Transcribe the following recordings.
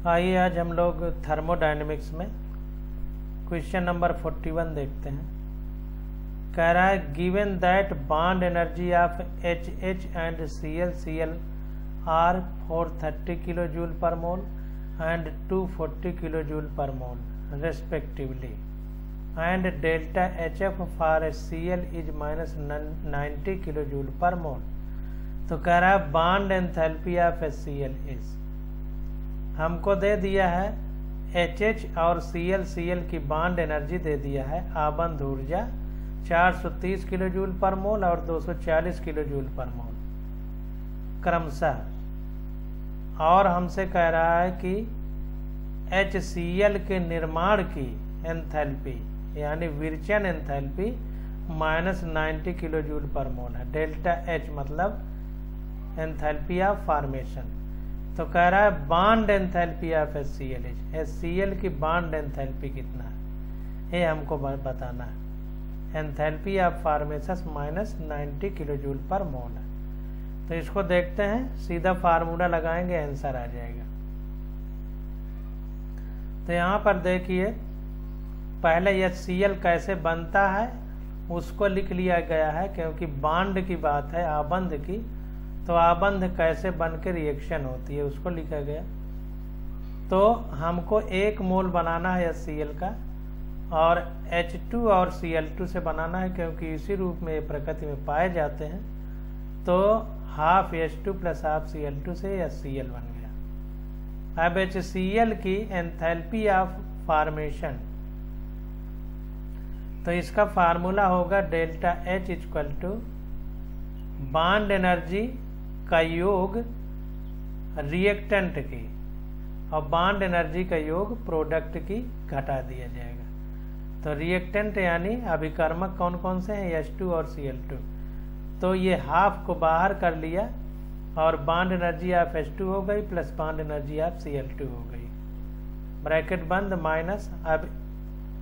आइए आज हम लोग थर्मोडायनेमिक्स में क्वेश्चन नंबर 41 देखते हैं। कह रहा है given that bond energy of HH and ClCl are 430 kilo joule per mole and 240 kilo joule per mole respectively and delta HF for Cl is -90 kilo joule per mole. तो कह रहा है bond enthalpy of Cl is, हमको दे दिया है HH और ClCl की बॉन्ड एनर्जी दे दिया है, आबंध ऊर्जा 430 किलो जूल पर मोल और 240 किलो जूल पर मोल क्रमशः। और हमसे कह रहा है कि HCl के निर्माण की एंथैल्पी यानी विरचन enthalpy -90 kilo joule per mole है। डेल्टा H मतलब एंथैल्पी ऑफ फॉर्मेशन। तो कह रहा है बॉन्ड एंथैल्पी ऑफ HCl की बॉन्ड एंथैल्पी कितना है, ये हमको बताना है। Enthalpy of formation -90 kilo joule per mole है। तो इसको देखते हैं, सीधा फार्मूला लगाएंगे आंसर आ जाएगा। तो यहाँ पर देखिए पहले HCl कैसे बनता है उसको लिख लिया गया है, क्योंकि बॉन्ड की बात है, आबंध की, तो आबंध कैसे बन के रिएक्शन होती है उसको लिखा गया। तो हमको 1 मोल बनाना है HCl का और H2 और Cl2 से बनाना है, क्योंकि इसी रूप में ये प्रकृति में पाए जाते हैं। तो half H2 plus half Cl2 से HCl बन गया। अब HCl की एंथैल्पी ऑफ फॉर्मेशन, तो इसका फार्मूला होगा delta H equal to bond energy का योग रिएक्टेंट की और बॉन्ड एनर्जी का योग प्रोडक्ट की घटा दिया जाएगा। तो रिएक्टेंट यानी अभिकर्मक कौन कौन से हैं, H2 और Cl2। तो ये हाफ को बाहर कर लिया और बॉन्ड एनर्जी ऑफ H2 हो गई plus bond energy of Cl2 हो गई, ब्रैकेट बंद, माइनस अब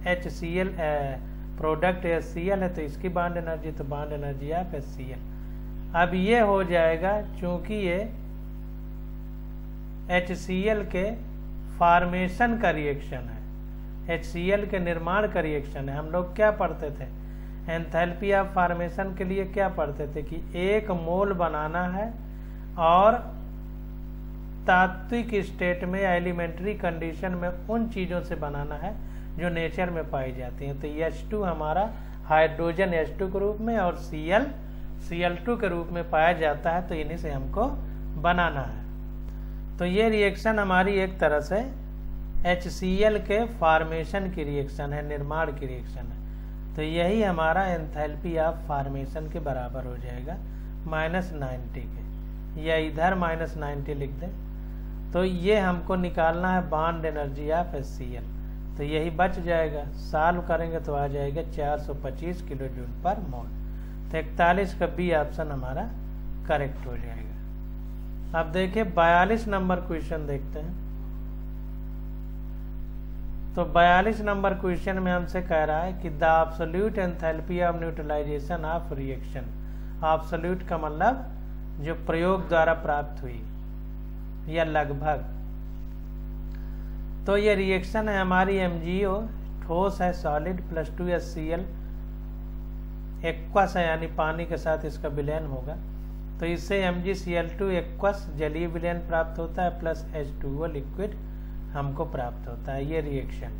HCl प्रोडक्ट HCl है तो इसकी बॉन्ड एनर्जी, तो बॉन्ड एनर्जी ऑफ HCl। अब ये हो जाएगा, चूंकि ये HCl के फॉर्मेशन का रिएक्शन है, HCl के निर्माण का रिएक्शन है। हम लोग क्या पढ़ते थे एंथैल्पी ऑफ फॉर्मेशन के लिए, क्या पढ़ते थे कि 1 मोल बनाना है और तात्विक स्टेट में एलिमेंट्री कंडीशन में उन चीज़ों से बनाना है जो नेचर में पाई जाती हैं। तो H2 हमारा हाइड्रोजन H2 के रूप में और Cl2 के रूप में पाया जाता है, तो इन्हीं से हमको बनाना है। तो ये रिएक्शन हमारी एक तरह से HCl के फॉर्मेशन की रिएक्शन है, निर्माण की रिएक्शन है। तो यही हमारा एंथैल्पी ऑफ फॉर्मेशन के बराबर हो जाएगा -90 के, या इधर -90 लिख दें। तो ये हमको निकालना है बॉन्ड एनर्जी ऑफ HCl, तो यही बच जाएगा। सॉल्व करेंगे तो आ जाएगा 425 किलो जूल पर मोल। तो 41 का बी ऑप्शन हमारा करेक्ट हो जाएगा। अब देखिए 42 नंबर क्वेश्चन देखते हैं। तो 42 नंबर क्वेश्चन में हमसे कह रहा है कि the absolute enthalpy of neutralization of reaction. Absolute का मतलब जो प्रयोग द्वारा प्राप्त हुई या लगभग। तो ये रिएक्शन है हमारी MgO, ठोस है सॉलिड, प्लस 2HCl एक्वस है यानी पानी के साथ इसका विलयन होगा। तो इससे MgCl2 एक्वस जलीय विलयन प्राप्त होता है प्लस H2O लिक्विड हमको प्राप्त होता है, ये रिएक्शन।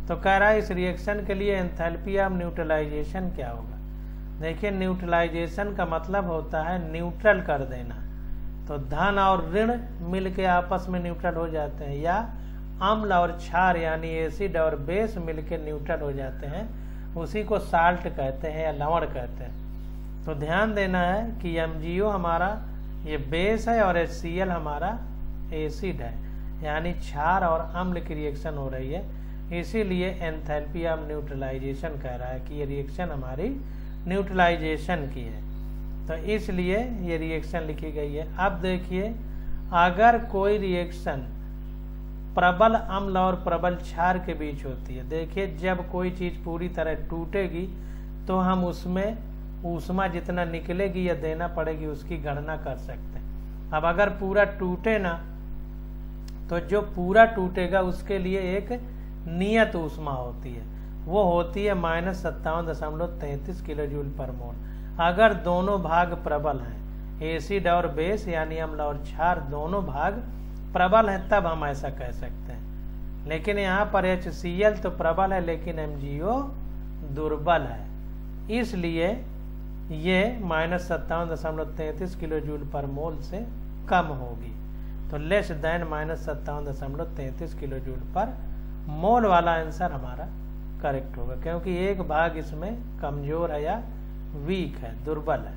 तो कह रहा है इस रिएक्शन के लिए एंथैल्पी ऑफ न्यूट्रलाइजेशन क्या होगा। देखिए न्यूट्रलाइजेशन का मतलब होता है न्यूट्रल कर देना। तो धन और ऋण मिल के आपस में न्यूट्रल हो जाते हैं, या अम्ल और क्षार यानी एसिड और बेस मिल के न्यूट्रल हो जाते हैं, उसी को साल्ट कहते हैं या लवण कहते हैं। तो ध्यान देना है कि MgO हमारा ये बेस है और HCl हमारा एसिड है, यानी क्षार और अम्ल की रिएक्शन हो रही है, इसीलिए एंथैल्पी ऑफ न्यूट्रलाइजेशन कह रहा है कि ये रिएक्शन हमारी न्यूट्रलाइजेशन की है, तो इसलिए ये रिएक्शन लिखी गई है। अब देखिए अगर कोई रिएक्शन प्रबल अम्ल और प्रबल क्षार के बीच होती है, देखिए जब कोई चीज पूरी तरह टूटेगी तो हम उसमें ऊष्मा जितना निकलेगी या देना पड़ेगी उसकी गणना कर सकते हैं। अब अगर पूरा टूटे ना तो जो पूरा टूटेगा उसके लिए एक नियत ऊष्मा होती है, वो होती है -57.33 किलो जूल पर मोल। अगर दोनों भाग प्रबल हैं, एसिड और बेस यानी अम्ल और क्षार दोनों भाग प्रबल हैं, तब हम ऐसा कह सकते हैं। लेकिन यहाँ पर HCl तो प्रबल है लेकिन MgO दुर्बल है, इसलिए ये -57.33 किलो जूल पर मोल से कम होगी। तो less than -57.33 kilo joule per मोल वाला आंसर हमारा करेक्ट होगा, क्योंकि एक भाग इसमें कमजोर है या वीक है, दुर्बल है।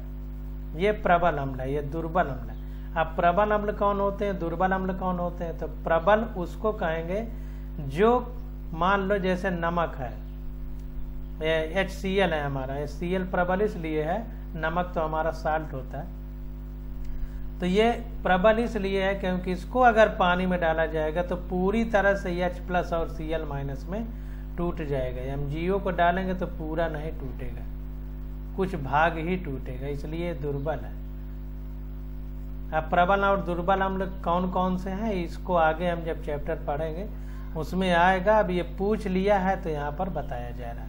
ये प्रबल अम्ल है, ये दुर्बल अम्ल है। अब प्रबल अम्ल कौन होते हैं, दुर्बल अम्ल कौन होते हैं? तो प्रबल उसको कहेंगे जो मान लो जैसे नमक है, HCl है हमारा, HCl प्रबल इसलिए है, नमक तो हमारा साल्ट होता है। तो ये प्रबल इसलिए है क्योंकि इसको अगर पानी में डाला जाएगा तो पूरी तरह से H+ और Cl- में टूट जाएगा। MgO को डालेंगे तो पूरा नहीं टूटेगा, कुछ भाग ही टूटेगा, इसलिए दुर्बल है। अब प्रबल और दुर्बल अम्ल कौन कौन से हैं, इसको आगे हम जब चैप्टर पढ़ेंगे उसमें आएगा। अब ये पूछ लिया है तो यहाँ पर बताया जा रहा है।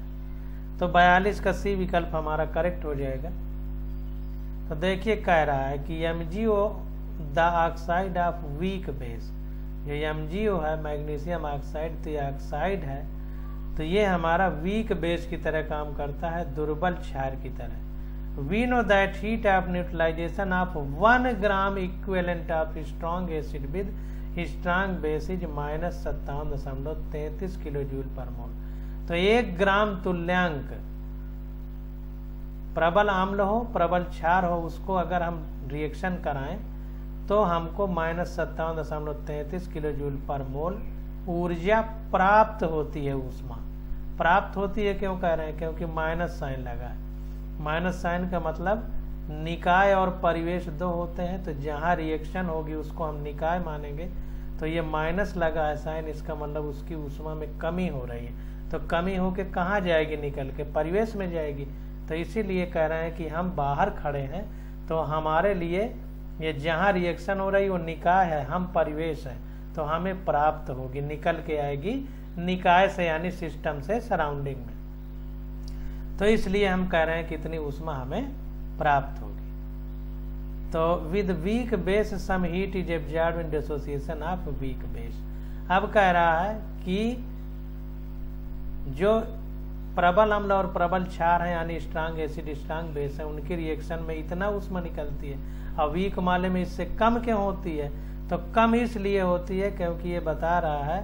तो 42 का C विकल्प हमारा करेक्ट हो जाएगा। तो देखिए कह रहा है कि MgO the oxide of weak base, जो MgO है मैग्नीशियम ऑक्साइड, तो ये ऑक्साइड है, तो ये हमारा वीक बेस की तरह काम करता है, दुर्बल क्षार की तरह। We know that heat of neutralization of 1 gram equivalent of strong acid with strong base is -57.33 kilo joule per mole. तो 1 ग्राम तुल्यांक प्रबल अम्ल हो, प्रबल क्षार हो, उसको अगर हम रिएक्शन कराएं तो हमको -57.33 किलो जूल पर मोल ऊर्जा प्राप्त होती है। ऊष्मा प्राप्त होती है क्यों कह रहे हैं? क्योंकि माइनस साइन लगा है। माइनस साइन का मतलब निकाय और परिवेश दो होते हैं, तो जहां रिएक्शन होगी उसको हम निकाय मानेंगे। तो ये माइनस लगा है साइन, इसका मतलब उसकी ऊष्मा में कमी हो रही है। तो कमी होके कहाँ जाएगी? निकल के परिवेश में जाएगी। तो इसीलिए कह रहे हैं कि हम बाहर खड़े हैं तो हमारे लिए ये जहाँ रिएक्शन हो रही है वो निकाय है, हम परिवेश हैं, तो हमें प्राप्त होगी, निकल के आएगी निकाय से यानी सिस्टम से, सराउंडिंग में। तो इसलिए हम कह रहे हैं कि इतनी ऊष्मा हमें प्राप्त होगी। तो with weak base some heat is absorbed in dissociation of weak base. अब कह रहा है कि जो प्रबल अम्ल और प्रबल क्षार है यानी स्ट्रांग एसिड स्ट्रांग बेस है, उनकी रिएक्शन में इतना ऊष्मा निकलती है और वीक वाले में इससे कम क्यों होती है? तो कम इसलिए होती है क्योंकि ये बता रहा है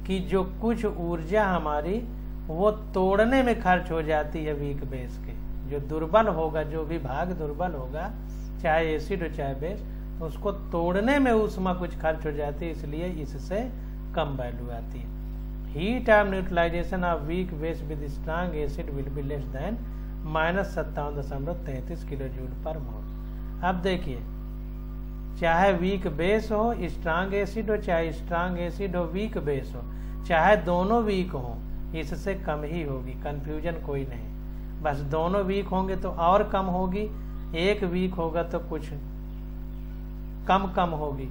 कि जो कुछ ऊर्जा हमारी वो तोड़ने में खर्च हो जाती है वीक बेस के। जो दुर्बल होगा, जो भी भाग दुर्बल होगा, चाहे एसिड हो चाहे बेस, तो उसको तोड़ने में ऊष्मा कुछ खर्च हो जाती है, इसलिए इससे कम वैल्यू आती है। Heat of neutralization of weak base with strong acid will be less than -57.33 kilo joule per mole. अब देखिए, चाहे वीक बेस हो, स्ट्रांग एसिड हो, चाहे स्ट्रांग एसिड हो, वीक बेस हो, चाहे दोनों वीक हो, इससे कम ही होगी, कंफ्यूजन कोई नहीं। बस दोनों वीक होंगे तो और कम होगी, एक वीक होगा तो कुछ कम होगी,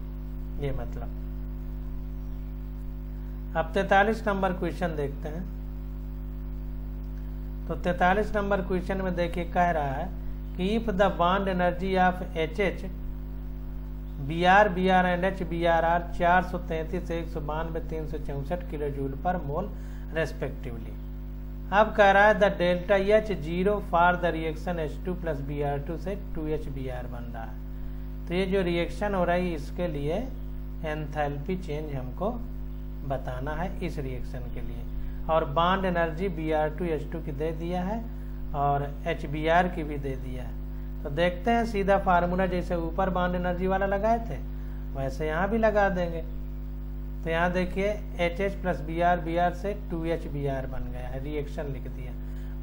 ये मतलब। अब 43 नंबर क्वेश्चन देखते हैं। तो 43 नंबर क्वेश्चन में देखिए कह रहा है कि if the bond energy of HH Br and H Br 433 192 364 kilo joule per mole respectively. अब कह रहा है the delta H0 for the reaction H2 + Br2 से 2HBr बन रहा है। तो ये जो रिएक्शन हो रही है इसके लिए एंथैल्पी चेंज हमको बताना है इस रिएक्शन के लिए, और बॉन्ड एनर्जी Br2 H2 की दे दिया है और HBr की भी दे दिया है। तो देखते हैं, सीधा फार्मूला जैसे ऊपर बॉन्ड एनर्जी वाला लगाए थे वैसे यहाँ भी लगा देंगे। तो यहाँ देखिए HH + Br से 2HBr बन गया है, रिएक्शन लिख दिया।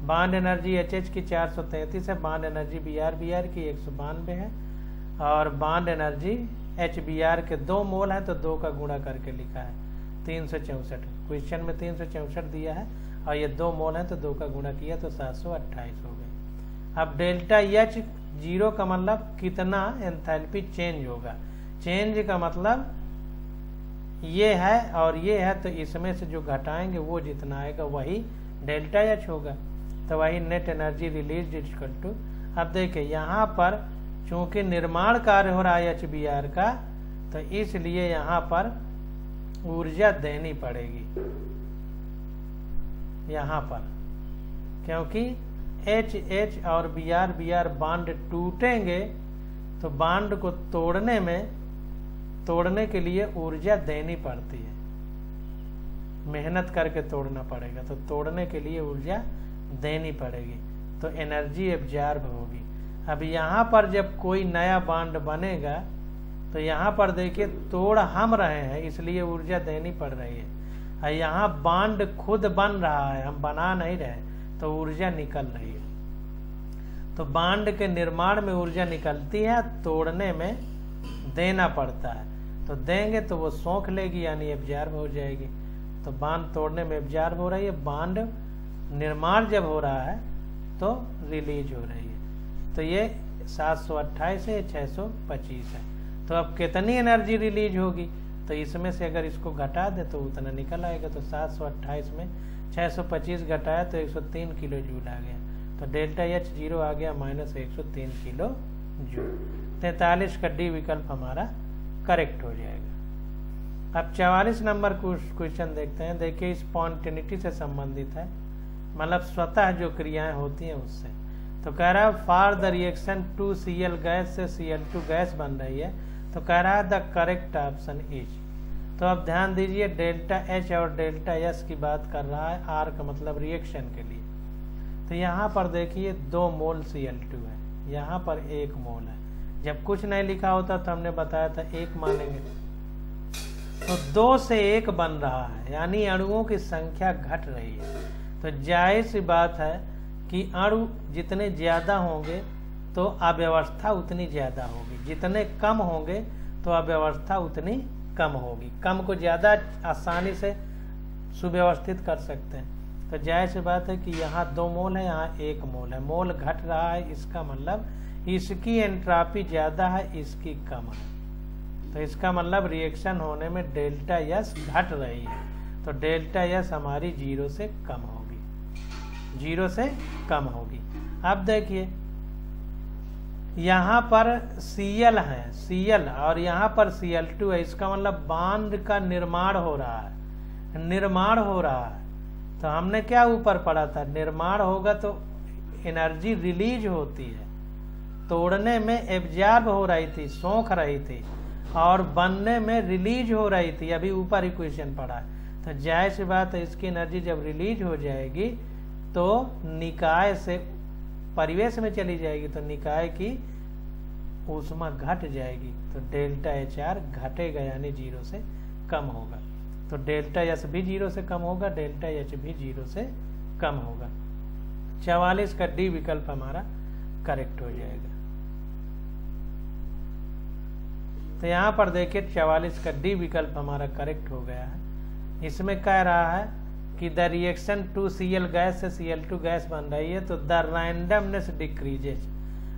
बॉन्ड एनर्जी HH की 433 है, बॉन्ड एनर्जी Br की 192 है, और बॉन्ड एनर्जी HBr के 2 मोल है तो 2 का गुणा करके लिखा है 364। क्वेश्चन में 364 दिया है और ये 2 मोल है तो 2 का गुणा किया तो 728 हो गए। अब डेल्टा H0 का मतलब कितना एंथैल्पी चेंज होगा। चेंज का मतलब ये है और ये है, तो इसमें से जो घटाएंगे वो जितना आएगा वही डेल्टा एच होगा। तो वही net energy release equal to, अब देखिए यहाँ पर चूंकि निर्माण कार्य हो रहा है HBr का, तो इसलिए यहाँ पर ऊर्जा देनी पड़ेगी यहाँ पर, क्योंकि H और Br बांड टूटेंगे तो बांड को तोड़ने के लिए ऊर्जा देनी पड़ती है, मेहनत करके तोड़ना पड़ेगा, तो तोड़ने के लिए ऊर्जा देनी पड़ेगी, तो एनर्जी एब्जॉर्ब होगी। अब यहाँ पर जब कोई नया बांड बनेगा तो यहाँ पर देखिए तोड़ हम रहे हैं इसलिए ऊर्जा देनी पड़ रही है, और यहाँ बांड खुद बन रहा है, हम बना नहीं रहे, तो ऊर्जा निकल रही है। तो बांड के निर्माण में ऊर्जा निकलती है, तोड़ने में देना पड़ता है, तो देंगे तो वो सोख लेगी यानी एब्जॉर्ब हो जाएगी। तो बांड तोड़ने में एब्जॉर्ब हो रही है, बांड निर्माण जब हो रहा है तो रिलीज हो रही है। तो ये 728 है, 625 है। तो अब कितनी एनर्जी रिलीज होगी, तो इसमें से अगर इसको घटा दे तो उतना निकल आएगा। तो 728 में 625 घटाया तो 103 किलो जूल आ गया, तो डेल्टा एच 0 आ गया -103 किलो जूल। 43 का डी विकल्प हमारा करेक्ट हो जाएगा। अब 44 नंबर क्वेश्चन देखते हैं। देखिए स्पॉन्टेनिटी से संबंधित है, मतलब स्वतः जो क्रियाएं होती हैं उससे। तो कह रहा है for the reaction 2Cl gas से Cl2 गैस बन रही है, तो कह रहा है द करेक्ट ऑप्शन इज। तो अब ध्यान दीजिए डेल्टा एच और डेल्टा एस की बात कर रहा है, आर का मतलब रिएक्शन के लिए। तो यहाँ पर देखिए 2 मोल Cl2 है, यहाँ पर 1 मोल है। जब कुछ नहीं लिखा होता तो हमने बताया था 1 मानेंगे, तो 2 से 1 बन रहा है, यानी अणुओं की संख्या घट रही है। तो जाहिर सी बात है कि अणु जितने ज्यादा होंगे तो अव्यवस्था उतनी ज्यादा होगी, जितने कम होंगे तो अव्यवस्था उतनी कम होगी। कम को ज्यादा आसानी से सुव्यवस्थित कर सकते हैं। तो जाहिर सी बात है कि यहाँ 2 मोल है, यहाँ 1 मोल है। मोल घट रहा है, इसका मतलब इसकी एंट्रॉपी ज्यादा है, इसकी कम है। तो इसका मतलब रिएक्शन होने में डेल्टा एस घट रही है, तो डेल्टा एस हमारी 0 से कम होगी, 0 से कम होगी। अब देखिए यहाँ पर Cl है, Cl और यहाँ पर Cl2 है, इसका मतलब बांड का निर्माण हो रहा है, निर्माण हो रहा है। तो हमने क्या ऊपर पढ़ा था, निर्माण होगा तो एनर्जी रिलीज होती है, तोड़ने में एब्जॉर्ब हो रही थी, सोख रही थी, और बनने में रिलीज हो रही थी, अभी ऊपर इक्वेशन पढ़ा है। तो जाहिर सी बात है इसकी एनर्जी जब रिलीज हो जाएगी तो निकाय से परिवेश में चली जाएगी, तो निकाय की ऊष्मा घट जाएगी, तो डेल्टा एच आर घटेगा यानी 0 से कम होगा। तो डेल्टा एस भी 0 से कम होगा, डेल्टा एच भी 0 से कम होगा। 44 का डी विकल्प हमारा करेक्ट हो जाएगा। तो यहाँ पर देखिए 44 का डी विकल्प हमारा करेक्ट हो गया है। इसमें कह रहा है कि द रिएक्शन 2Cl गैस से Cl2 गैस बन रही है, तो the randomness decreases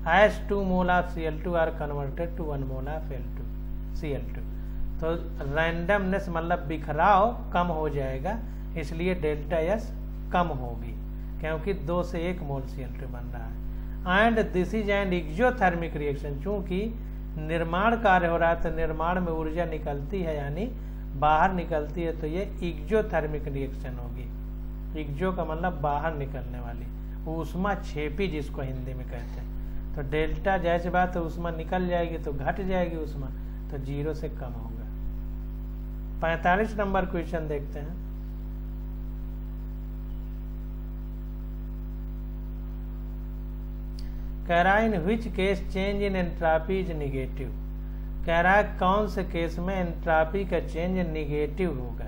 as 2 mole of Cl2 are converted to 1 mole of Cl2। तो रैंडमनेस मतलब बिखराव कम हो जाएगा, इसलिए डेल्टा एस कम होगी, क्योंकि 2 से 1 मोल Cl2 बन रहा है। And this is and exothermic reaction, चूंकि निर्माण कार्य हो रहा है तो निर्माण में ऊर्जा निकलती है यानी बाहर निकलती है, तो ये एक्सोथर्मिक रिएक्शन होगी। एक्सो का मतलब बाहर निकलने वाली, ऊष्मा छेपी जिसको हिंदी में कहते हैं। तो डेल्टा जैसे बात है ऊष्मा निकल जाएगी तो घट जाएगी ऊष्मा, तो 0 से कम होगा। 45 नंबर क्वेश्चन देखते हैं। कह रहा है in which case change in entropy is negative. कह रहा है कौन से केस में एंट्रॉपी का चेंज निगेटिव होगा।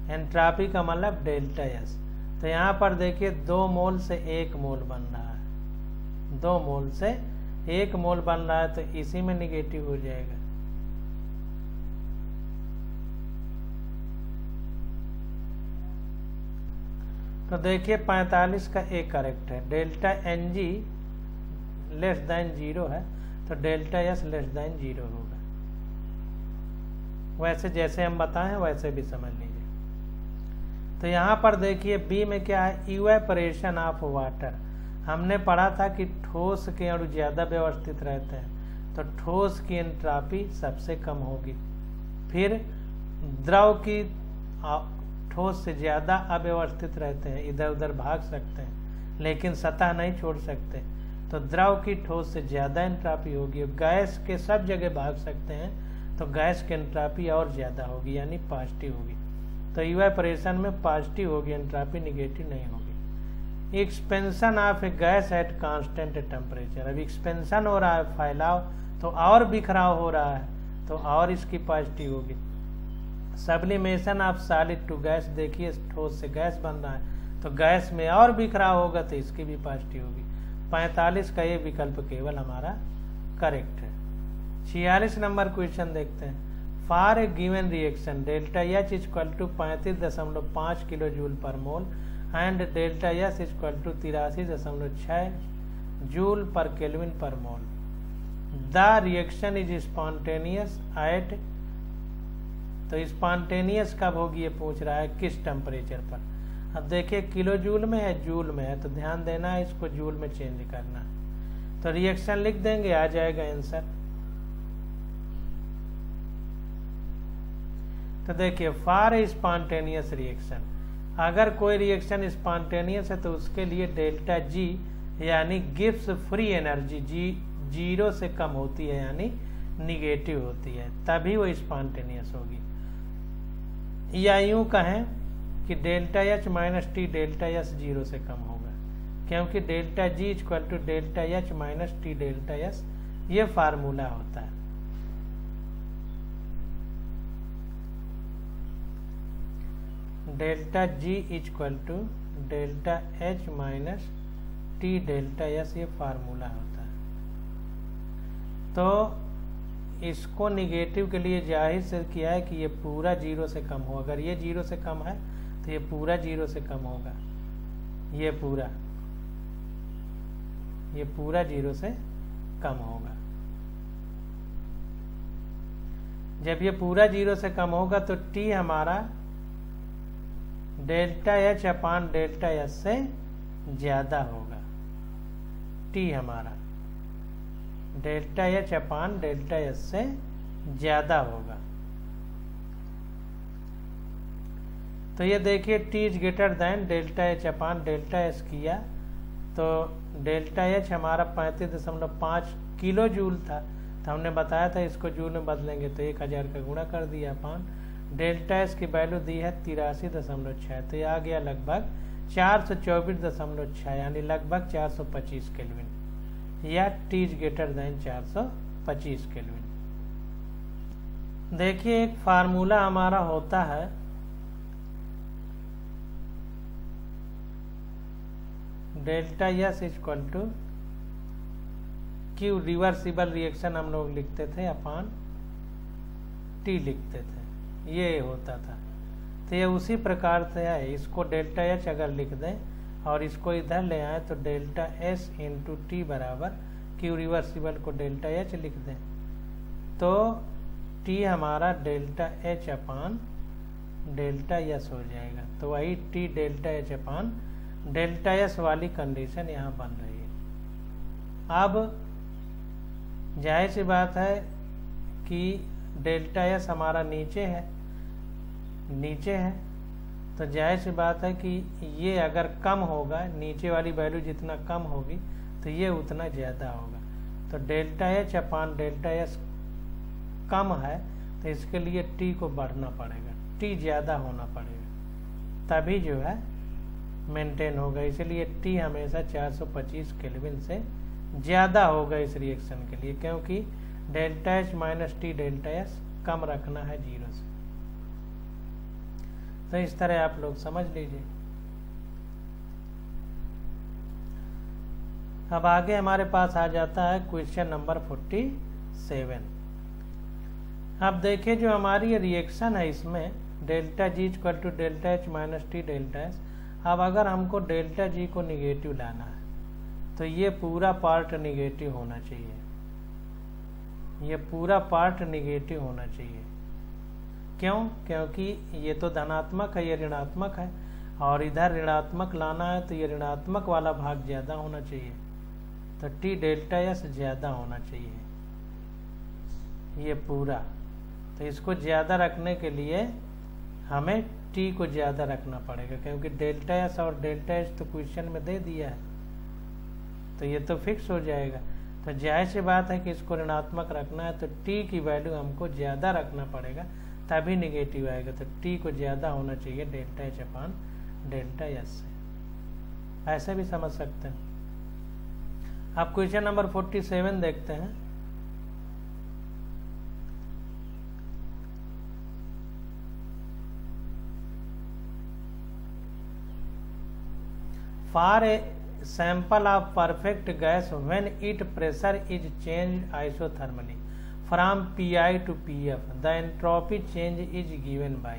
एंट्रॉपी का मतलब डेल्टा एस। तो यहाँ पर देखिए 2 मोल से 1 मोल बन रहा है, 2 मोल से 1 मोल बन रहा है, तो इसी में निगेटिव हो जाएगा। तो देखिए 45 का ए करेक्ट है। डेल्टा एन जी <0 है, तो डेल्टा एस <0 होगा। वैसे जैसे हम बताएं वैसे भी समझ लीजिए। तो यहाँ पर देखिए बी में क्या है, इवेपोरेशन ऑफ वाटर। हमने पढ़ा था कि ठोस के अणु ज़्यादा व्यवस्थित रहते हैं, तो ठोस की एंट्रॉपी सबसे कम होगी। फिर द्रव की ठोस से ज़्यादा अव्यवस्थित रहते हैं, इधर उधर भाग सकते हैं लेकिन सतह नहीं छोड़ सकते, तो द्रव की ठोस से ज़्यादा एंट्रॉपी होगी। गैस के सब जगह भाग सकते हैं तो गैस की एंट्रॉपी और ज़्यादा होगी, यानी पॉजिटिव होगी। तो इवेपोरेशन में पॉजिटिव होगी, एंट्रॉपी निगेटिव नहीं होगी। Expansion of a gas at constant temperature. अब एक्सपेंशन हो रहा है, फैलाव, तो और बिखराव हो रहा है, तो और इसकी पॉजिटिव होगी। Sublimation of solid to gas, देखिए ठोस से गैस बन रहा है तो गैस में और बिखराव होगा तो इसकी भी पॉजिटिव होगी। 45 का ये विकल्प केवल हमारा करेक्ट है। 46 नंबर क्वेश्चन देखते हैं। For a given reaction delta H equal to 35.5 kilo joule per mole and delta S equal to 83.6 joule per kelvin per mole, the reaction is spontaneous at, तो स्पॉन्टेनियस कब होगी ये पूछ रहा है, किस टेम्परेचर पर। अब देखिए किलो जूल में है, जूल में है, तो ध्यान देना है, इसको जूल में चेंज करना। तो रिएक्शन लिख देंगे, आ जाएगा आंसर। तो देखिए फॉर ए स्पॉन्टेनियस रिएक्शन, अगर कोई रिएक्शन स्पॉन्टेनियस है तो उसके लिए डेल्टा जी यानी गिब्स फ्री एनर्जी जी 0 से कम होती है, यानी निगेटिव होती है, तभी वो स्पॉन्टेनियस होगी। या यूं कहें कि delta H minus T delta S 0 से कम होगा, क्योंकि delta G equal to delta H minus T delta S, ये फार्मूला होता है। Delta G equal to delta H minus T delta S, ये फार्मूला होता है। तो इसको निगेटिव के लिए जाहिर से किया है कि ये पूरा 0 से कम हो। अगर ये 0 से कम है तो ये पूरा 0 से कम होगा, ये पूरा 0 से कम होगा। जब ये पूरा 0 से कम होगा तो टी हमारा delta H upon delta S से ज्यादा होगा। टी हमारा delta H upon delta S से ज्यादा होगा। तो ये देखिए T is greater then delta H upon delta S किया, तो डेल्टा एच हमारा 35.5 किलो जूल था, तो हमने बताया था इसको जूल में बदलेंगे तो 1000 का गुणा कर दिया अपान डेल्टा एस की वैल्यू दी है 83.6, तो ये आ गया लगभग 424.6, यानी लगभग 425 केल्विन, या T is greater than 425 kelvin. देखिए एक फार्मूला हमारा होता है delta S equal to Q, reversible reaction हम लोग लिखते थे अपान टी लिखते थे, ये होता था। तो ये उसी प्रकार से है, इसको डेल्टा एच अगर लिख दें और इसको इधर ले आए तो डेल्टा एस इंटू टी बराबर क्यू, रिवर्सिबल को डेल्टा एच लिख दें तो टी हमारा delta H upon delta S हो जाएगा। तो वही T delta H upon delta S वाली कंडीशन यहाँ बन रही है। अब जाहिर सी बात है कि डेल्टा एस हमारा नीचे है, तो जाहिर सी बात है कि ये अगर कम होगा, नीचे वाली वैल्यू जितना कम होगी तो ये उतना ज़्यादा होगा। तो delta H upon delta S कम है तो इसके लिए टी को बढ़ना पड़ेगा, टी ज़्यादा होना पड़ेगा, तभी जो है मेंटेन होगा। इसलिए टी हमेशा 425 केल्विन से ज़्यादा होगा इस रिएक्शन के लिए, क्योंकि delta H minus T delta S कम रखना है 0 से। तो इस तरह आप लोग समझ लीजिए। अब आगे हमारे पास आ जाता है क्वेश्चन नंबर 47। अब देखिए जो हमारी रिएक्शन है इसमें delta G equal to delta H minus T delta S. अब अगर हमको डेल्टा जी को निगेटिव लाना है तो ये पूरा पार्ट निगेटिव होना चाहिए, ये पूरा पार्ट निगेटिव होना चाहिए। क्यों? क्योंकि ये तो धनात्मक है, ये ऋणात्मक है, और इधर ऋणात्मक लाना है तो ये ऋणात्मक वाला भाग ज़्यादा होना चाहिए, तो टी डेल्टा एस ज़्यादा होना चाहिए ये पूरा। तो इसको ज़्यादा रखने के लिए हमें टी को ज़्यादा रखना पड़ेगा, क्योंकि डेल्टा एस और डेल्टा एच तो क्वेश्चन में दे दिया है, तो ये तो फिक्स हो जाएगा। तो जाहिर सी बात है कि इसको ऋणात्मक रखना है तो टी की वैल्यू हमको ज़्यादा रखना पड़ेगा, तभी निगेटिव आएगा। तो टी को ज़्यादा होना चाहिए delta H upon delta S से, ऐसे भी समझ सकते हैं। अब क्वेश्चन नंबर 47 देखते हैं। For a sample of perfect gas when its pressure is changed isothermally from Pi to Pf, the entropy change is given by।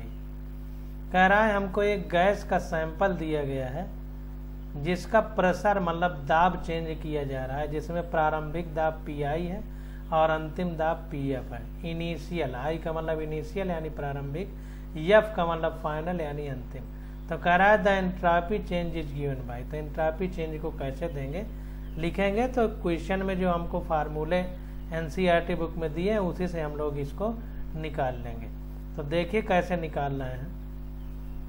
कह रहा है हमको एक गैस का सैंपल दिया गया है जिसका प्रेशर मतलब दाब चेंज किया जा रहा है, जिसमें प्रारंभिक दाब Pi है और अंतिम दाब Pf है। इनिशियल, आई का मतलब इनिशियल यानी प्रारंभिक, F का मतलब फाइनल यानी अंतिम। तो कह रहा है the entropy change is given by. तो एंट्रोपी चेंज को कैसे देंगे, लिखेंगे तो क्वेश्चन में जो हमको फार्मूले एनसीईआरटी बुक में दिए हैं उसी से हम लोग इसको निकाल लेंगे। तो देखिए कैसे निकालना है।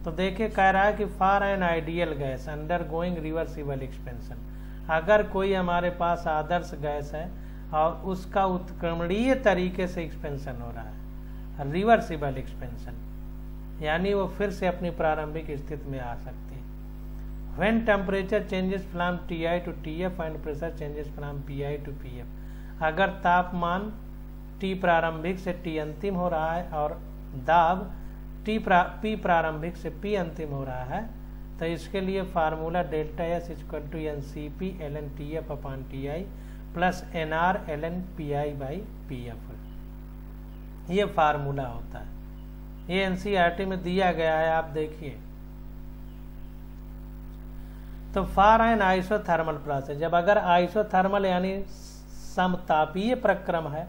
तो देखिए कह रहा है कि for an ideal gas under going reversible expansion, अगर कोई हमारे पास आदर्श गैस है और उसका उत्क्रमणीय तरीके से एक्सपेंशन हो रहा है, रिवर्सिबल एक्सपेंशन यानी वो फिर से अपनी प्रारंभिक स्थिति में आ सकती है। When temperature changes from Ti to Tf and pressure changes from Pi to Pf, अगर तापमान T प्रारंभिक से T अंतिम हो रहा है और दाब P प्रारंभिक से P अंतिम हो रहा है, तो इसके लिए formula delta S equal to NCP ln Tf upon Ti plus NR ln Pi by Pf, ये फार्मूला होता है। ये एनसीईआरटी में दिया गया है, आप देखिए। तो फॉर एन आइसोथर्मल प्रोसेस, जब अगर आइसोथर्मल यानी समतापीय प्रक्रम है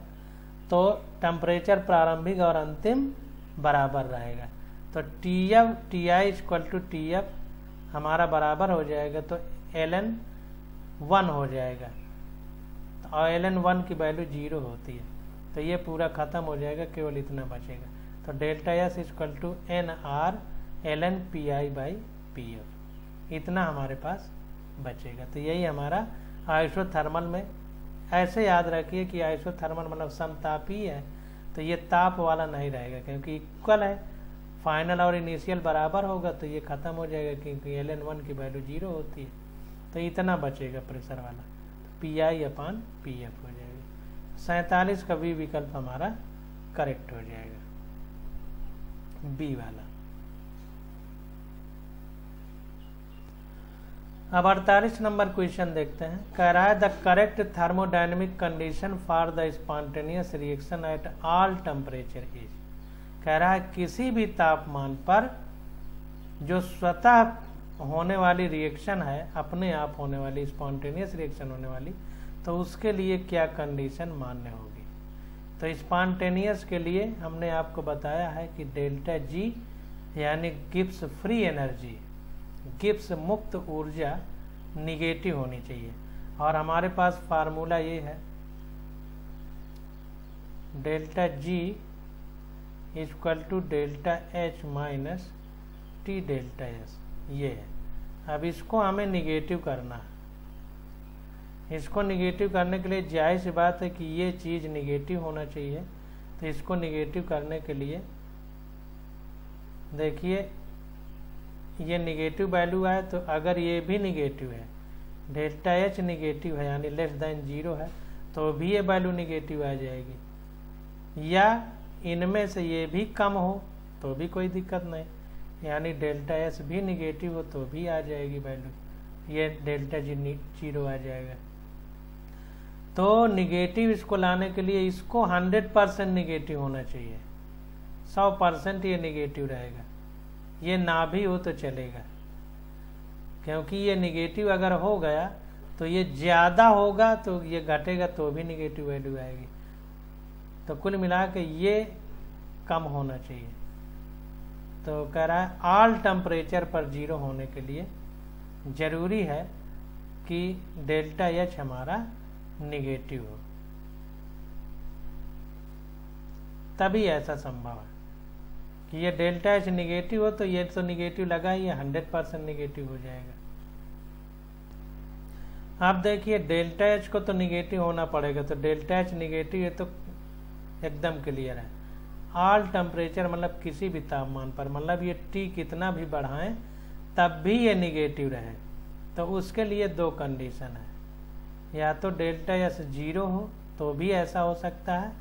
तो टेम्परेचर प्रारंभिक और अंतिम बराबर रहेगा। तो Ti इक्वल टू Tf हमारा बराबर हो जाएगा, तो ln 1 हो जाएगा, और ln 1 की वैल्यू 0 होती है। तो ये पूरा खत्म हो जाएगा, केवल इतना बचेगा। तो delta S equal to NR ln Pi by Pf, इतना हमारे पास बचेगा। तो यही हमारा आइसोथर्मल में, ऐसे याद रखिए कि आइसोथर्मल मतलब समतापीय है, तो ये ताप वाला नहीं रहेगा क्योंकि इक्वल है, फाइनल और इनिशियल बराबर होगा तो ये खत्म हो जाएगा क्योंकि ln 1 की वैल्यू 0 होती है। तो इतना बचेगा प्रेशर वाला, तो Pi अपान Pf हो जाएगा। 47 का भी विकल्प हमारा करेक्ट हो जाएगा, बी वाला। अब 48 नंबर क्वेश्चन देखते हैं। कह रहा है the correct thermodynamic condition for the spontaneous reaction at all temperature is. कह रहा है किसी भी तापमान पर जो स्वतः होने वाली रिएक्शन है, अपने आप होने वाली स्पॉन्टेनियस रिएक्शन होने वाली, तो उसके लिए क्या कंडीशन मान्य होगी। तो स्पॉन्टेनियस के लिए हमने आपको बताया है कि डेल्टा जी यानी गिब्स फ्री एनर्जी, गिब्स मुक्त ऊर्जा निगेटिव होनी चाहिए, और हमारे पास फार्मूला ये है delta G equal to delta H minus T delta S, ये है। अब इसको हमें निगेटिव करना है। इसको निगेटिव करने के लिए जाहिर सी बात है कि ये चीज़ निगेटिव होना चाहिए। तो इसको निगेटिव करने के लिए देखिए ये निगेटिव वैल्यू है, तो अगर ये भी निगेटिव है, डेल्टा एच निगेटिव है यानी लेस देन 0 है, तो भी ये वैल्यू निगेटिव आ जाएगी। या इनमें से ये भी कम हो तो भी कोई दिक्कत नहीं, यानी डेल्टा एस भी निगेटिव हो तो भी आ जाएगी वैल्यू, ये डेल्टा जी 0 आ जाएगा। तो निगेटिव इसको लाने के लिए इसको 100% निगेटिव होना चाहिए, 100% ये निगेटिव रहेगा। ये ना भी हो तो चलेगा, क्योंकि ये निगेटिव अगर हो गया तो ये ज़्यादा होगा तो ये घटेगा तो भी निगेटिव वैल्यू आएगी। तो कुल मिला के ये कम होना चाहिए। तो कह रहा है ऑल टेम्परेचर पर 0 होने के लिए जरूरी है कि डेल्टा एच हमारा निगेटिव हो, तभी ऐसा संभव है कि ये डेल्टा एच निगेटिव हो। तो ये तो निगेटिव लगा ही है, 100% निगेटिव हो जाएगा। आप देखिए डेल्टा एच को तो निगेटिव होना पड़ेगा, तो डेल्टा एच निगेटिव है तो एकदम क्लियर है। ऑल टेम्परेचर मतलब किसी भी तापमान पर, मतलब ये टी कितना भी बढ़ाएं तब भी ये निगेटिव रहे, तो उसके लिए 2 कंडीशन है, या तो डेल्टा एस 0 हो तो भी ऐसा हो सकता है,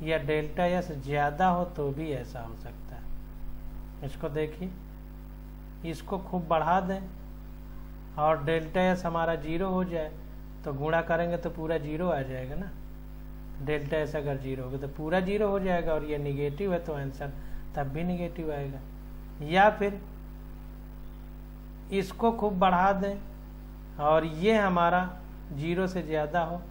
या डेल्टा एस ज़्यादा हो तो भी ऐसा हो सकता है। इसको देखिए, इसको खूब बढ़ा दें और डेल्टा एस हमारा 0 हो जाए तो गुणा करेंगे तो पूरा 0 आ जाएगा ना। डेल्टा एस अगर 0 होगा तो पूरा 0 हो जाएगा, और ये निगेटिव है तो आंसर तब भी निगेटिव आएगा। या फिर इसको खूब बढ़ा दें और ये हमारा 0 से ज़्यादा हो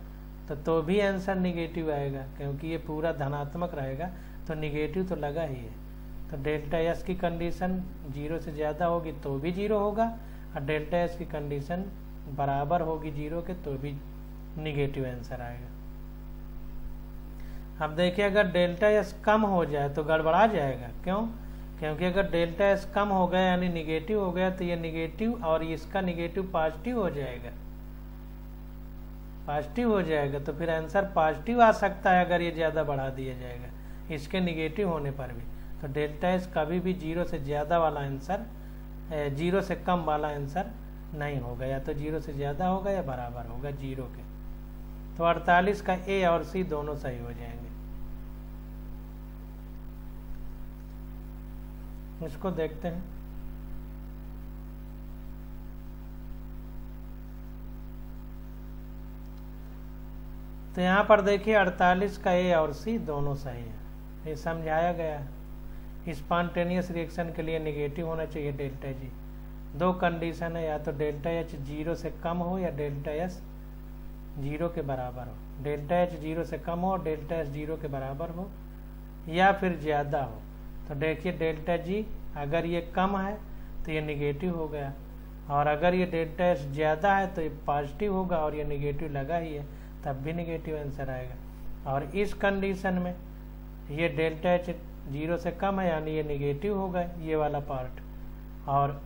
तो भी आंसर निगेटिव आएगा, क्योंकि ये पूरा धनात्मक रहेगा तो निगेटिव तो लगा ही है। तो डेल्टा एस की कंडीशन 0 से ज़्यादा होगी तो भी 0 होगा, और डेल्टा एस की कंडीशन बराबर होगी 0 के तो भी निगेटिव आंसर आएगा। अब देखिए अगर डेल्टा एस कम हो जाए तो गड़बड़ा जाएगा। क्यों? क्योंकि अगर डेल्टा एस कम हो गया यानी निगेटिव हो गया तो ये निगेटिव और इसका निगेटिव पॉजिटिव हो जाएगा, पॉजिटिव हो जाएगा, तो फिर आंसर पॉजिटिव आ सकता है अगर ये ज़्यादा बढ़ा दिया जाएगा इसके निगेटिव होने पर भी। तो डेल्टा एस कभी भी 0 से ज़्यादा वाला आंसर, 0 से कम वाला आंसर नहीं होगा, या तो 0 से ज़्यादा होगा या बराबर होगा 0 के। तो 48 का ए और सी दोनों सही हो जाएंगे। इसको देखते हैं। तो यहाँ पर देखिए 48 का ए और सी दोनों सही है, ये समझाया गया है। स्पॉन्टेनियस रिएक्शन के लिए निगेटिव होना चाहिए डेल्टा जी। 2 कंडीशन है, या तो डेल्टा एच 0 से कम हो या डेल्टा एस 0 के बराबर हो। डेल्टा एच 0 से कम हो, डेल्टा एस 0 के बराबर हो, या फिर ज़्यादा हो। तो देखिए डेल्टा जी अगर ये कम है तो ये निगेटिव हो गया, और अगर ये डेल्टा एस ज़्यादा है तो ये पॉजिटिव होगा, और ये निगेटिव लगा ही है तब भी निगेटिव आंसर आएगा। और इस कंडीशन में ये डेल्टा एच 0 से कम है यानी ये निगेटिव होगा ये वाला पार्ट, और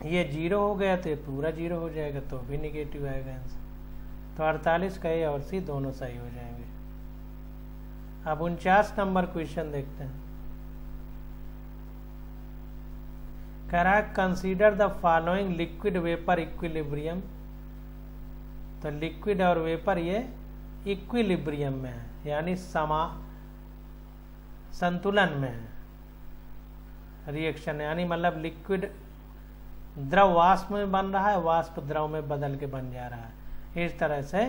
ये 0 हो गया तो ये पूरा 0 हो जाएगा तो भी निगेटिव आएगा आंसर। तो 48 का ए और सी दोनों सही हो जाएंगे। अब 49 नंबर क्वेश्चन देखते हैं। कह रहा है consider the following liquid vapour equilibrium. तो लिक्विड और वेपर ये इक्विलिब्रियम में है, यानी संतुलन में है रिएक्शन, यानी मतलब लिक्विड द्रव वाष्प में बन रहा है, वाष्प द्रव में बदल के बन जा रहा है, इस तरह से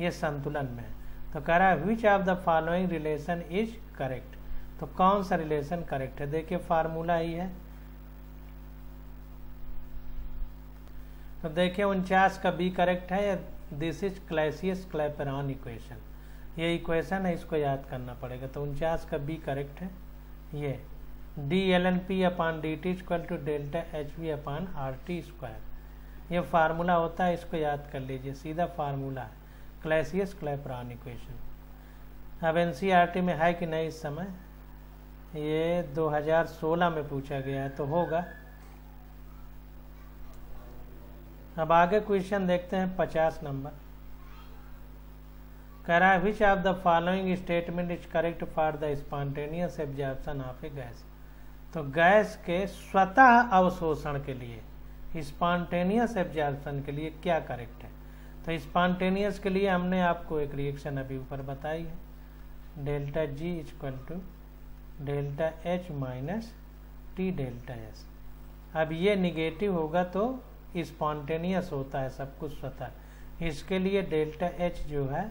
ये संतुलन में है। तो कह रहा है which of the following relation is correct. तो कौन सा रिलेशन करेक्ट है? देखिए फार्मूला ही है। तो देखिए 49 का बी करेक्ट है। दिस इज क्लैसियस-क्लैपेरॉन इक्वेशन, ये इक्वेशन है, इसको याद करना पड़ेगा। तो 49 का बी करेक्ट है। ये dlnp/dt = डेल्टा HV / RT², ये फार्मूला होता है, इसको याद कर लीजिए, सीधा फार्मूला है क्लैसियस-क्लैपेरॉन इक्वेशन। अब NCERT में है कि नहीं इस समय? ये 2016 में पूछा गया है तो होगा। अब आगे क्वेश्चन देखते हैं 50 नंबर। कह रहा है which of the following statement is correct for the spontaneous absorption of a gas. तो गैस के स्वतः अवशोषण के लिए, स्पॉन्टेनियस एब्जॉर्प्शन के लिए क्या करेक्ट है? तो स्पॉन्टेनियस के लिए हमने आपको एक रिएक्शन अभी ऊपर बताई है, डेल्टा जी = delta H minus T delta S. अब ये निगेटिव होगा तो स्पॉन्टेनियस होता है सब कुछ स्वतः, इसके लिए डेल्टा एच जो है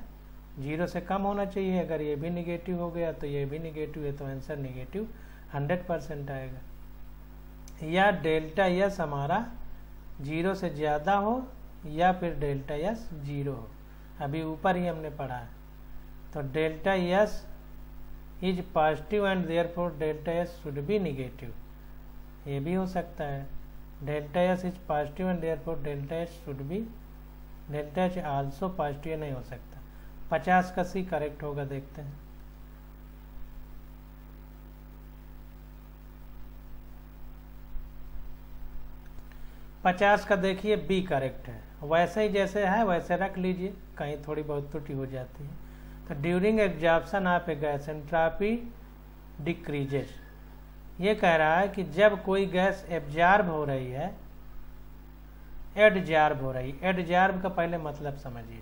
0 से कम होना चाहिए। अगर ये भी निगेटिव हो गया तो ये भी निगेटिव है, तो आंसर निगेटिव 100% आएगा। या डेल्टा एस हमारा 0 से ज़्यादा हो, या फिर डेल्टा एस 0 हो, अभी ऊपर ही हमने पढ़ा है। तो delta S is positive and therefore delta S should be negative, ये भी हो सकता है। Delta S is positive and therefore delta H should be, delta H also positive नहीं हो सकता। 50 का सी करेक्ट होगा, देखते हैं। पचास का देखिए बी करेक्ट है, वैसे ही जैसे है वैसे रख लीजिए, कहीं थोड़ी बहुत त्रुटि हो जाती है। तो during adsorption of a gas entropy decreases, ये कह रहा है कि जब कोई गैस एब्जॉर्ब हो रही है, एडजॉर्ब हो रही है। एडजॉर्ब का पहले मतलब समझिए।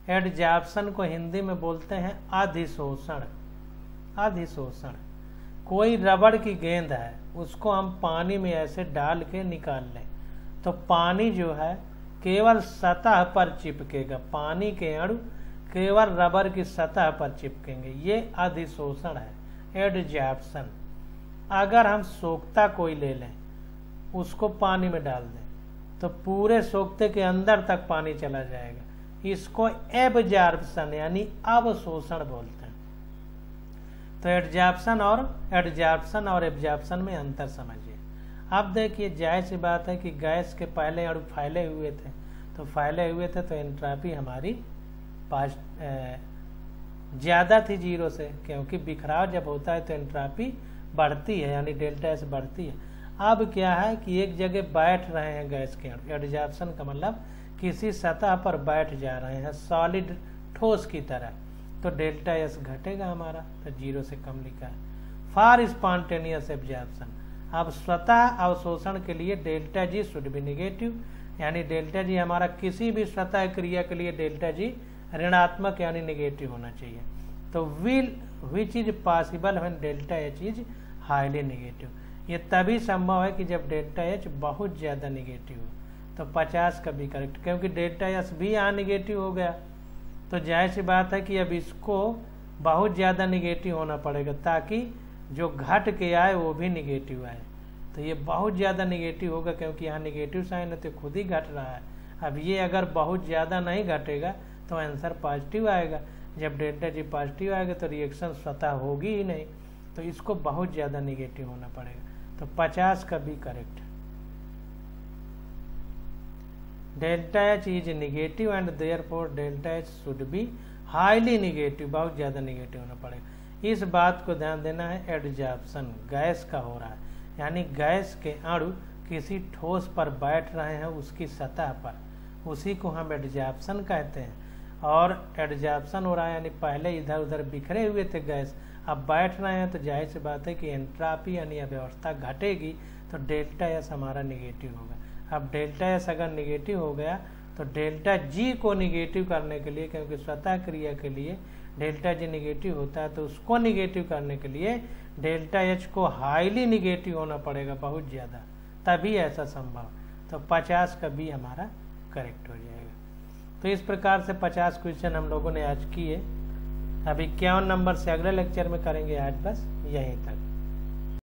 एडजॉर्प्शन को हिंदी में बोलते हैं अधिशोषण। अधिशोषण, कोई रबड़ की गेंद है, उसको हम पानी में ऐसे डाल के निकाल लें तो पानी जो है केवल सतह पर चिपकेगा, पानी के अणु केवल रबर की सतह पर चिपकेंगे, ये अधिशोषण है, एडजॉर्प्शन। अगर हम सोखता कोई ले लें, उसको पानी में डाल दें तो पूरे सोखते के अंदर तक पानी चला जाएगा, इसको एब्जॉर्प्शन यानी अवशोषण बोलते हैं। तो एडजॉर्प्शन और एब्जॉर्प्शन में अंतर समझिए। अब देखिए, जाहिर सी बात है कि गैस के पहले अणु फैले हुए थे, तो एंट्रोपी हमारी ज़्यादा थी 0 से, क्योंकि बिखराव जब होता है तो एंट्रोपी बढ़ती है, यानी डेल्टा एस बढ़ती है। अब क्या है कि एक जगह बैठ रहे हैं गैस के अणु, एडजॉर्प्शन का मतलब किसी सतह पर बैठ जा रहे हैं, सॉलिड ठोस की तरह, तो डेल्टा एस घटेगा हमारा, तो 0 से कम लिखा है। फॉर स्पॉन्टेनियस एब्जॉर्प्शन, अब स्वतः अवशोषण के लिए delta G should be negative, यानी डेल्टा जी हमारा किसी भी स्वतः क्रिया के लिए डेल्टा जी ऋणात्मक यानी निगेटिव होना चाहिए। तो which is possible when delta H is highly negative, ये तभी संभव है कि जब डेल्टा एच बहुत ज़्यादा निगेटिव हो। तो 50 का भी करेक्ट, क्योंकि डेल्टा एच भी यहाँ निगेटिव हो गया, तो जाहिर सी बात है कि अब इसको बहुत ज़्यादा निगेटिव होना पड़ेगा ताकि जो घट के आए वो भी निगेटिव आए। तो ये बहुत ज़्यादा निगेटिव होगा, क्योंकि यहाँ निगेटिव साइन है तो खुद ही घट रहा है। अब ये अगर बहुत ज़्यादा नहीं घटेगा तो आंसर पॉजिटिव आएगा, जब डेल्टा जी पॉजिटिव आएगा तो रिएक्शन स्वतः होगी ही नहीं, तो इसको बहुत ज़्यादा निगेटिव होना पड़ेगा। तो 50 का भी correct. Delta H is negative and therefore delta H should be highly negative, बहुत ज़्यादा निगेटिव होना पड़ेगा। इस बात को ध्यान देना है, एडजॉर्प्शन गैस का हो रहा है, यानी गैस के अणु किसी ठोस पर बैठ रहे हैं उसकी सतह पर, उसी को हम एडजॉर्प्शन कहते हैं। और एडजॉर्प्शन हो रहा है यानी पहले इधर उधर बिखरे हुए थे गैस, अब बैठ रहे हैं, तो जाहिर सी बात है कि एंट्रोपी यानी अव्यवस्था घटेगी, तो डेल्टा एस हमारा निगेटिव होगा। अब डेल्टा एस अगर निगेटिव हो गया तो डेल्टा जी को निगेटिव करने के लिए, क्योंकि स्वतः क्रिया के लिए डेल्टा जी निगेटिव होता है, तो उसको निगेटिव करने के लिए डेल्टा एच को हाईली निगेटिव होना पड़ेगा, बहुत ज़्यादा, तभी ऐसा संभव। तो 50 का भी हमारा करेक्ट हो जाएगा। तो इस प्रकार से 50 क्वेश्चन हम लोगों ने आज किए। अब 51 नंबर से अगले लेक्चर में करेंगे, आज बस यहीं तक।